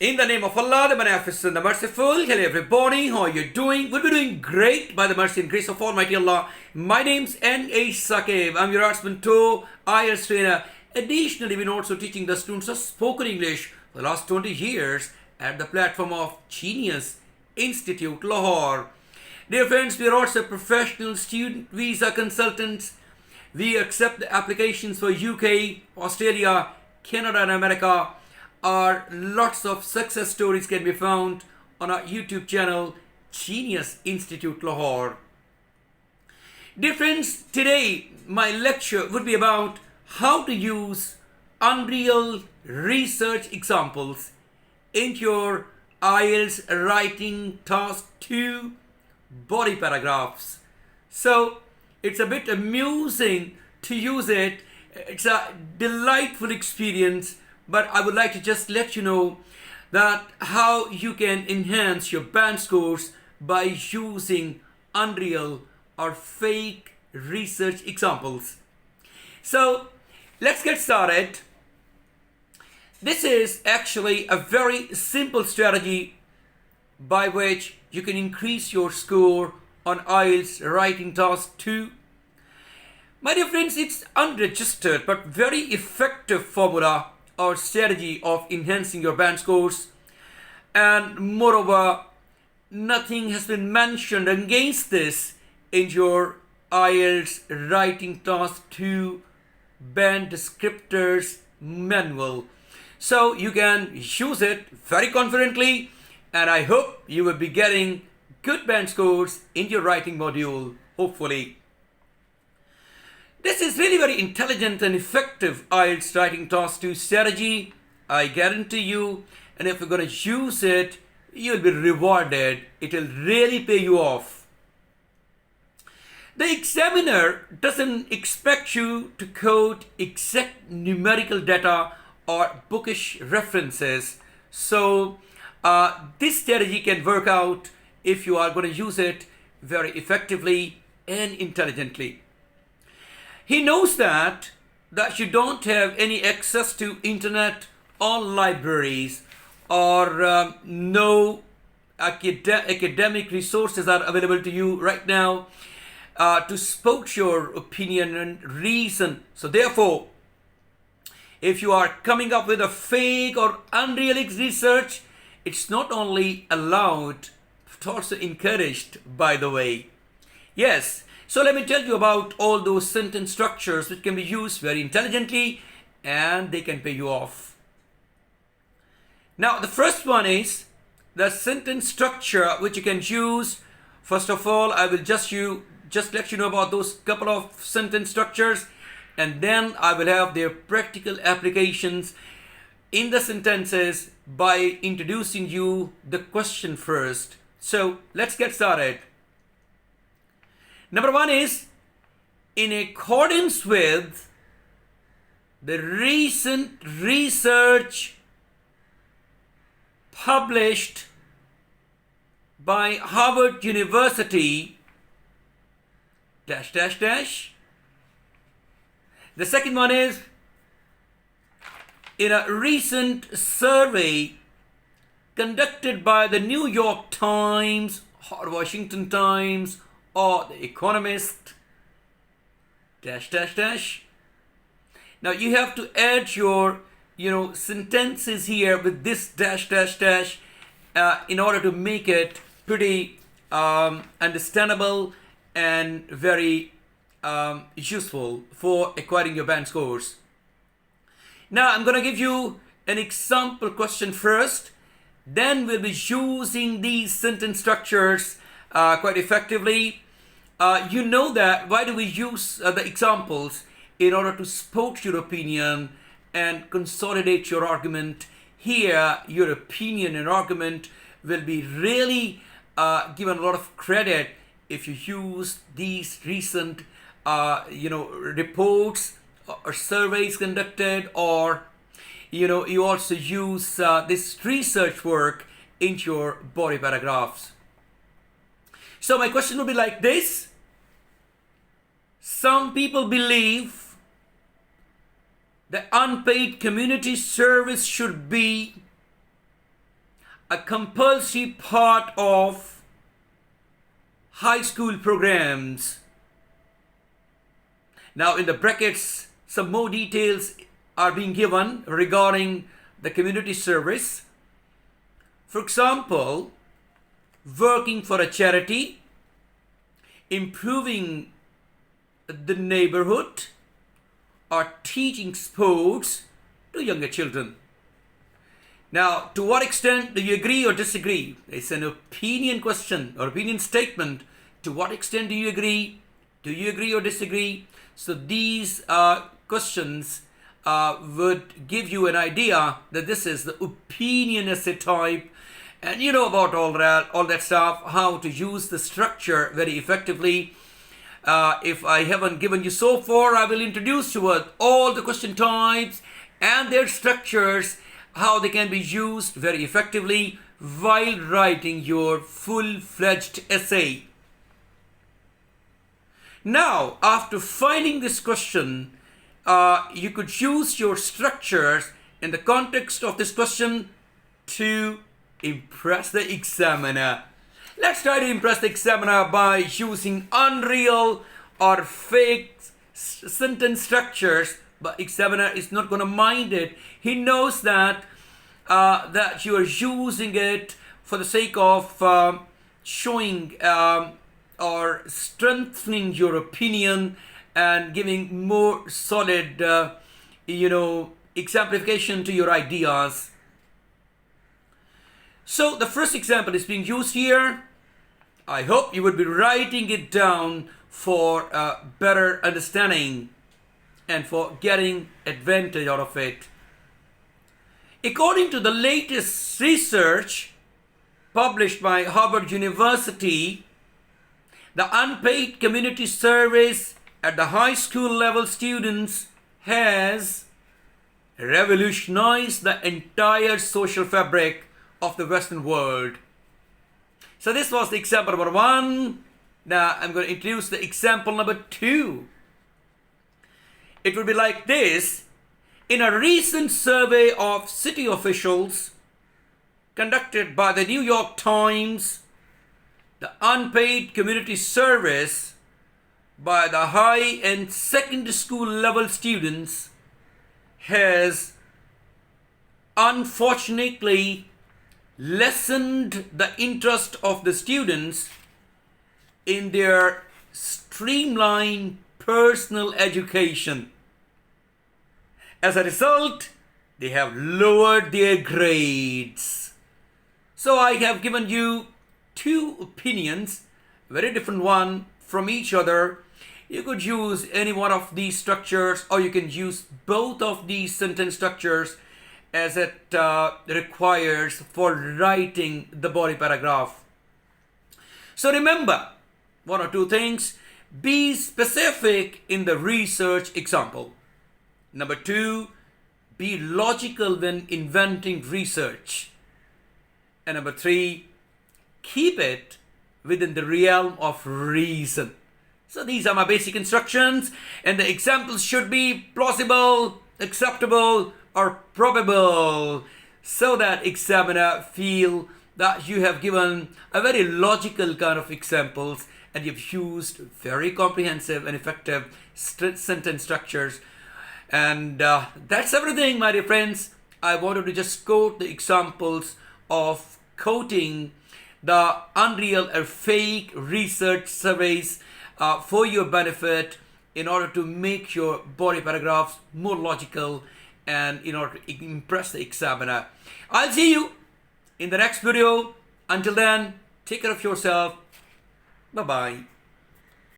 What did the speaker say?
In the name of Allah, the Beneficent, the Merciful. Hello everybody, how are you doing? We'll be doing great by the mercy and grace of Almighty Allah. My name's NA Saqib. I'm your Usman to IELTS trainer. Additionally, we're also teaching the students of spoken English for the last 20 years at the platform of Genius Institute, Lahore. Dear friends, we are also professional student visa consultants. We accept the applications for UK, Australia, Canada and America. Lots of success stories can be found on our YouTube channel, Genius Institute Lahore. Dear friends, today my lecture would be about how to use unreal research examples in your IELTS writing task 2 body paragraphs. So it's a bit amusing to use it. It's a delightful experience. But I would like to just let you know that how you can enhance your band scores by using unreal or fake research examples. So let's get started. This is actually a very simple strategy by which you can increase your score on IELTS writing task 2. My dear friends, it's unregistered but very effective formula or strategy of enhancing your band scores, and moreover nothing has been mentioned against this in your IELTS writing task 2 band descriptors manual, so you can use it very confidently, and I hope you will be getting good band scores in your writing module, hopefully. This is really very intelligent and effective IELTS writing task 2 strategy, I guarantee you, and if you're going to use it, you'll be rewarded. It will really pay you off. The examiner doesn't expect you to quote exact numerical data or bookish references, so this strategy can work out if you are going to use it very effectively and intelligently. He knows that you don't have any access to internet or libraries, or no academic resources are available to you right now to spout your opinion and reason. So therefore, if you are coming up with a fake or unrealistic research, it's not only allowed but also encouraged, by the way. Yes. So let me tell you about all those sentence structures which can be used very intelligently and they can pay you off. Now the first one is the sentence structure which you can use. First of all, I will just let you know about those couple of sentence structures, and then I will have their practical applications in the sentences by introducing you the question first. So let's get started. Number one is, in accordance with the recent research published by Harvard University, dash, dash, dash. The second one is, in a recent survey conducted by the New York Times or Washington Times or The Economist, dash, dash, dash. Now you have to add your sentences here with this dash, dash, dash in order to make it pretty understandable and very useful for acquiring your band scores. Now I'm going to give you an example question first, then we'll be using these sentence structures quite effectively. You know that why do we use the examples? In order to spout your opinion and consolidate your argument. Here your opinion and argument will be really given a lot of credit if you use these recent reports or surveys conducted, or you also use this research work in your body paragraphs. So my question will be like this. Some people believe the unpaid community service should be a compulsory part of high school programs. Now in the brackets, some more details are being given regarding the community service. For example, working for a charity, improving the neighborhood, or teaching sports to younger children. Now, to what extent do you agree or disagree? It's an opinion question or opinion statement. To what extent do you agree? Do you agree or disagree? So these questions would give you an idea that this is the opinion essay type, and you know about all that stuff, how to use the structure very effectively. If I haven't given you so far, I will introduce you with all the question types and their structures, how they can be used very effectively while writing your full-fledged essay. Now, after finding this question, you could use your structures in the context of this question to impress the examiner. Let's try to impress the examiner by using unreal or fake sentence structures, but examiner is not going to mind it. He knows that that you are using it for the sake of showing or strengthening your opinion and giving more solid, exemplification to your ideas. So the first example is being used here. I hope you would be writing it down for better understanding and for getting advantage out of it. According to the latest research published by Harvard University, the unpaid community service at the high school level students has revolutionized the entire social fabric of the Western world. So this was the example number 1. Now I'm going to introduce the example number 2. It will be like this. In a recent survey of city officials conducted by the New York Times, the unpaid community service by the high and secondary school level students has unfortunately lessened the interest of the students in their streamlined personal education. As a result, they have lowered their grades. So I have given you 2 opinions, very different one from each other. You could use any one of these structures, or you can use both of these sentence structures as it requires for writing the body paragraph. So remember 1 or 2 things. Be specific in the research example. Number 2, be logical when inventing research. And number 3, keep it within the realm of reason. So these are my basic instructions, and the examples should be plausible, acceptable, or probable, so that examiner feel that you have given a very logical kind of examples and you've used very comprehensive and effective sentence structures. And that's everything, my dear friends. I wanted to just quote the examples of quoting the unreal or fake research surveys for your benefit, in order to make your body paragraphs more logical and in order to impress the examiner. I'll see you in the next video. Until then, take care of yourself. Bye-bye.